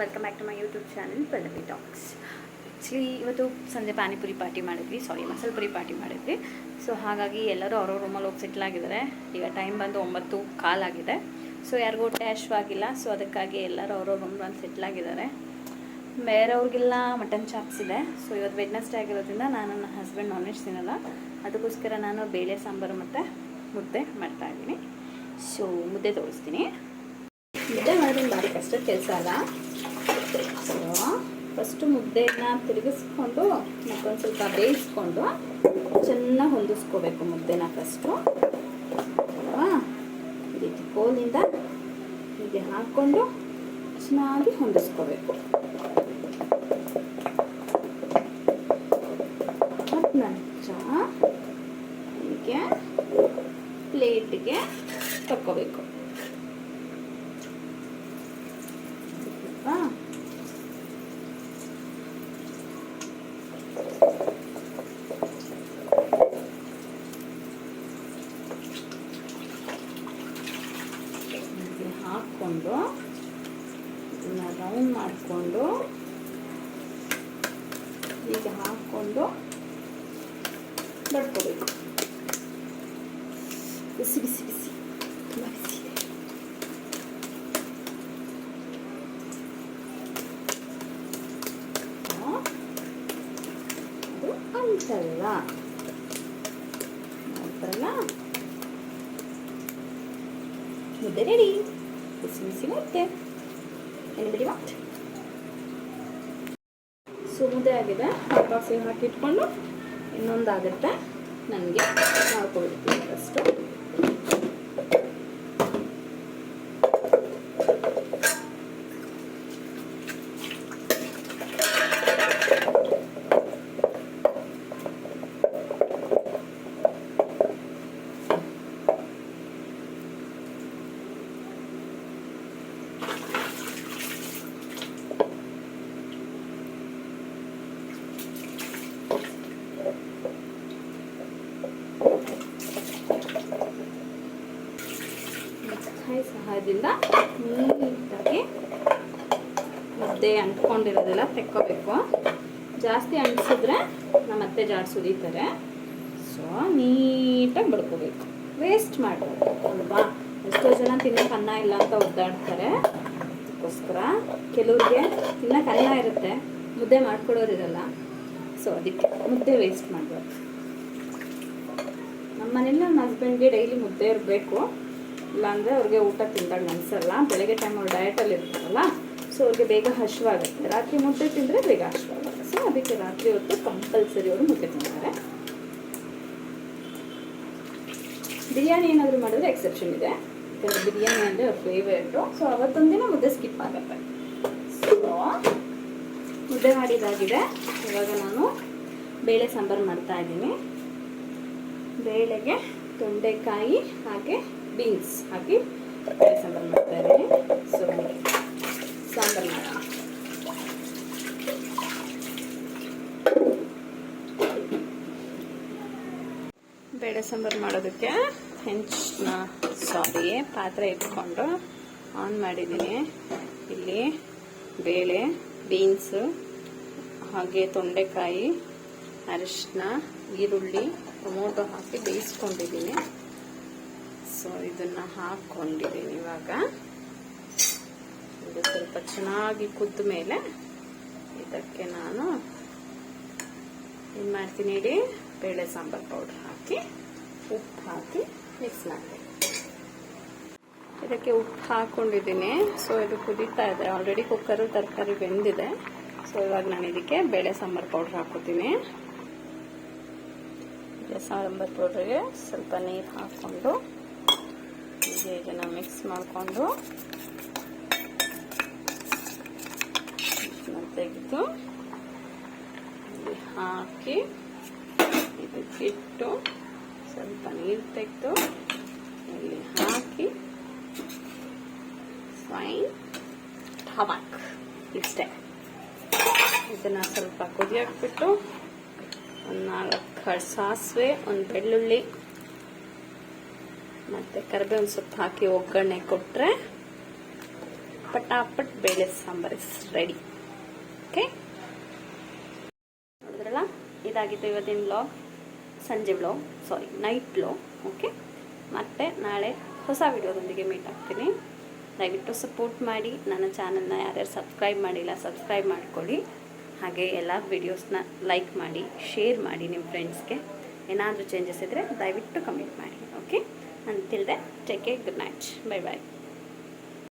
Welcome back to my YouTube channel Pallavi talks. Actually ಇವತ್ತು ಸಂಜೆ panipuri party ಮಾಡಿದ್ವಿ, ಮಸಾಲೆ ಪುರಿ ಪಾರ್ಟಿ ಮಾಡಿದ್ವಿ. ಸೊ ಹಾಗಾಗಿ ಎಲ್ಲರೂ ಅವ್ರವ್ರ ರೂಮಲ್ಲಿ ಹೋಗಿ ಸೆಟ್ಲ್ ಆಗಿದ್ದಾರೆ. ಈಗ ಟೈಮ್ ಬಂದು 9:15 ಆಗಿದೆ. ಸೊ ಯಾರಿಗೂ ಹೊಟ್ಟೆ ಹಶ್ವಾಗಿಲ್ಲ. ಸೊ ಅದಕ್ಕಾಗಿ ಎಲ್ಲರೂ ಅವ್ರವ್ರ ರೂಮ್ ಬಂದು ಸೆಟ್ಲ್ ಆಗಿದ್ದಾರೆ. ಬೇರೆಯವ್ರಿಗೆಲ್ಲ ಮಟನ್ ಚಾಪ್ಸ್ ಇದೆ. ಸೊ ಇವತ್ತು ವೆಡ್ನೆಸ್ಡೇ ಆಗಿರೋದ್ರಿಂದ ನಾನು ನನ್ನ ಹಸ್ಬೆಂಡ್ ನಾನ್ ವೆಜ್ ತಿನ್ನಲ್ಲ. ಅದಕ್ಕೋಸ್ಕರ ನಾನು ಬೇಳೆ ಸಾಂಬಾರು ಮತ್ತು ಮುದ್ದೆ ಮಾಡ್ತಾಯಿದ್ದೀನಿ. ಸೊ ಮುದ್ದೆ ತೋರಿಸ್ತೀನಿ. ಮುದ್ದೆ ಮಾಡೋದು ಭಾರಿ ಕಷ್ಟದ ಕೆಲಸ ಅಲ್ಲ. ಸೊ ಫಸ್ಟು ಮುದ್ದೆನ ತಿರುಗಿಸ್ಕೊಂಡು ಮತ್ತೊಂದು ಸ್ವಲ್ಪ ಬೇಯಿಸ್ಕೊಂಡು ಚೆನ್ನಾಗಿ ಹೊಂದಿಸ್ಕೋಬೇಕು ಮುದ್ದೆನ ಫಸ್ಟು ಅಲ್ವಾ. ಈ ರೀತಿ ಕೋಲಿಂದ ಹೀಗೆ ಹಾಕ್ಕೊಂಡು ಚೆನ್ನಾಗಿ ಹೊಂದಿಸ್ಕೋಬೇಕು. ಅದ ನಂತರ ಹೀಗೆ ಪ್ಲೇಟಿಗೆ ತಕ್ಕೋಬೇಕು. ಹಾಕ್ಕೊಂಡು ಇದನ್ನ ರೌಂಡ್ ಮಾಡಿಕೊಂಡು ಹೀಗೆ ಹಾಕ್ಕೊಂಡು ಬಡ್ಕೋಬೇಕು. ಬಿಸಿ ಬಿಸಿ ಬಿಸಿ ತುಂಬ ಬಿಸಿ ಇದೆ. ಅದು ಅಂತಲ್ಲ ಮಾಡ್ತಾರಲ್ಲ. ಮುದ್ದೆ ರೆಡಿ. ಬಿಸಿ ಬಿಸಿ ಮುದ್ದೆ. Anybody want? ಸೊ ಮುದ್ದೆ ಆಗಿದೆ. ಹಾಟ್ ಬಾಕ್ಸಿಗೆ ಹಾಕಿ ಇಟ್ಕೊಂಡು ಇನ್ನೊಂದಾಗುತ್ತೆ ನನಗೆ ಮಾಡ್ಕೊಳ್ತೀನಿ ಫಸ್ಟು. ಸಹಾಯದಿಂದ ನೀಟಾಗಿ ಮುದ್ದೆ ಅಂಟ್ಕೊಂಡಿರೋದೆಲ್ಲ ತೆಕ್ಕೋಬೇಕು. ಜಾಸ್ತಿ ಅಂಟಿಸಿದ್ರೆ ನಮ್ಮತ್ತೆ ಜಾಡ್ ಸುರಿತಾರೆ. ಸೊ ನೀಟಾಗಿ ಬಡ್ಕೋಬೇಕು. ವೇಸ್ಟ್ ಮಾಡಬೇಕು ಅಲ್ವಾ. ಎಷ್ಟೋ ಜನ ತಿನ್ನೋಕೆ ಅನ್ನ ಇಲ್ಲ ಅಂತ ಒದ್ದಾಡ್ತಾರೆ. ಅದಕ್ಕೋಸ್ಕರ ಕೆಲವ್ರಿಗೆ ತಿನ್ನೋಕೆ ಅನ್ನ ಇರುತ್ತೆ, ಮುದ್ದೆ ಮಾಡ್ಕೊಡೋರಿರಲ್ಲ. ಸೊ ಅದಕ್ಕೆ ಮುದ್ದೆ ವೇಸ್ಟ್ ಮಾಡಬಾರ್ದು. ನಮ್ಮ ಮನೇಲಿ ನನ್ನ ಹಸ್ಬೆಂಡ್ಗೆ ಡೈಲಿ ಮುದ್ದೆ ಇರಬೇಕು. ಇಲ್ಲಾಂದರೆ ಅವ್ರಿಗೆ ಊಟ ತಿಂದಾಗ ಅನಿಸಲ್ಲ. ಬೆಳಗ್ಗೆ ಟೈಮ್ ಅವ್ರು ಡಯಟಲ್ಲಿ ಇರ್ತಾರಲ್ಲ. ಸೊ ಅವ್ರಿಗೆ ಬೇಗ ಹಶ್ವಾಗುತ್ತೆ. ರಾತ್ರಿ ಮುದ್ದೆ ತಿಂದರೆ ಬೇಗ ಹಶ್ವಾಗಲ್ಲ. ಸೊ ಅದಕ್ಕೆ ರಾತ್ರಿ ಹೊತ್ತು ಕಂಪಲ್ಸರಿ ಅವರು ಮುದ್ದೆ ತಿಂತಾರೆ. ಬಿರಿಯಾನಿ ಏನಾದರೂ ಮಾಡಿದ್ರೆ ಎಕ್ಸೆಪ್ಷನ್ ಇದೆ. ಯಾಕಂದರೆ ಬಿರಿಯಾನಿ ಅಂದರೆ ಅವ್ರ ಫೇವ್ರೇಟು. ಸೊ ಅವತ್ತೊಂದಿನ ಮುದ್ದೆ ಸ್ಕಿಪ್ ಆಗುತ್ತೆ. ಸೊ ಮುದ್ದೆ ಮಾಡಿದಾಗಿದೆ. ಇವಾಗ ನಾನು ಬೇಳೆ ಸಾಂಬಾರು ಮಾಡ್ತಾಯಿದ್ದೀನಿ. ಬೇಳೆಗೆ ತೊಂಡೆಕಾಯಿ ಹಾಗೆ ಬೀನ್ಸ್ ಹಾಕಿ ಬೇಳೆ ಸಾಂಬಾರು ಮಾಡ್ತಾ ಇದ್ದೀನಿ. ಸೊ ಸಾಂಬಾರು ಮಾಡೋಣ. ಬೇಳೆ ಸಾಂಬಾರು ಮಾಡೋದಕ್ಕೆ ಪಾತ್ರೆ ಇಟ್ಕೊಂಡು ಆನ್ ಮಾಡಿದ್ದೀನಿ. ಇಲ್ಲಿ ಬೇಳೆ, ಬೀನ್ಸು ಹಾಗೆ ತೊಂಡೆಕಾಯಿ, ಅರಿಶಿನ, ಈರುಳ್ಳಿ, ಟೊಮೊಟೊ ಹಾಕಿ ಬೇಯಿಸ್ಕೊಂಡಿದ್ದೀನಿ. ಸೊ ಇದನ್ನು ಹಾಕ್ಕೊಂಡಿದ್ದೀನಿ. ಇವಾಗ ಇದು ಸ್ವಲ್ಪ ಚೆನ್ನಾಗಿ ಕುದ್ದ ಮೇಲೆ ಇದಕ್ಕೆ ನಾನು ಏನು ಮಾಡ್ತೀನಿ ಹೇಳಿ, ಬೇಳೆ ಸಾಂಬಾರು ಪೌಡ್ರ್ ಹಾಕಿ ಉಪ್ಪು ಹಾಕಿ ಮಿಕ್ಸ್ ಮಾಡ್ತೀನಿ. ಇದಕ್ಕೆ ಉಪ್ಪು ಹಾಕ್ಕೊಂಡಿದ್ದೀನಿ. ಸೊ ಇದು ಕುದೀತಾ ಇದೆ. ಆಲ್ರೆಡಿ ಕುಕ್ಕರು ತರಕಾರಿ ಬೆಂದಿದೆ. ಸೊ ಇವಾಗ ನಾನು ಇದಕ್ಕೆ ಬೇಳೆ ಸಾಂಬಾರು ಪೌಡ್ರ್ ಹಾಕೋತೀನಿ. ಬೇಳೆ ಸಾಂಬಾರು ಪೌಡ್ರಿಗೆ ಸ್ವಲ್ಪ ನೀರು ಹಾಕ್ಕೊಂಡು ಹೀಗೆ ಇದನ್ನು ಮಿಕ್ಸ್ ಮಾಡಿಕೊಂಡು ತೆಗೆದು ಇಲ್ಲಿ ಹಾಕಿ ಇದಕ್ಕಿಟ್ಟು ಸ್ವಲ್ಪ ನೀರು ತೆಗೆದು ಇಲ್ಲಿ ಹಾಕಿ ಫೈನ್ ಟಮಾಕ್ ಇಷ್ಟೇ. ಇದನ್ನು ಸ್ವಲ್ಪ ಕುದಿಯಾಕ್ಬಿಟ್ಟು ಒಂದು 4 ಸಾಸಿವೆ, ಒಂದು ಬೆಳ್ಳುಳ್ಳಿ ಮತ್ತು ಕರಿಬೇವಿನ ಸೊಪ್ಪು ಹಾಕಿ ಒಗ್ಗರಣೆ ಕೊಟ್ಟರೆ ಪಟಾಪಟ್ ಬೇಳೆ ಸಾಂಬಾರ್ ಇಸ್ ರೆಡಿ. ಓಕೆ, ನೋಡಿದ್ರಲ್ಲ, ಇದಾಗಿತ್ತು ಇವತ್ತಿನ ವ್ಲಾಗ್, ಸಂಜೆ ವ್ಲಾಗ್, ನೈಟ್ ವ್ಲಾಗ್. ಓಕೆ, ಮತ್ತೆ ನಾಳೆ ಹೊಸ ವಿಡಿಯೋದೊಂದಿಗೆ ಮೀಟ್ ಆಗ್ತೀನಿ. ದಯವಿಟ್ಟು ಸಪೋರ್ಟ್ ಮಾಡಿ. ನನ್ನ ಚಾನಲ್ನ ಯಾರ್ಯಾರು ಸಬ್ಸ್ಕ್ರೈಬ್ ಮಾಡಿಲ್ಲ ಸಬ್ಸ್ಕ್ರೈಬ್ ಮಾಡ್ಕೊಳ್ಳಿ. ಹಾಗೆ ಎಲ್ಲ ವಿಡಿಯೋಸ್ನ ಲೈಕ್ ಮಾಡಿ, ಶೇರ್ ಮಾಡಿ ನಿಮ್ಮ ಫ್ರೆಂಡ್ಸ್ಗೆ. ಏನಾದರೂ ಚೇಂಜಸ್ ಇದ್ದರೆ ದಯವಿಟ್ಟು ಕಮೆಂಟ್ ಮಾಡಿ. Okay, until then take care, good night, bye ಬಾಯ್.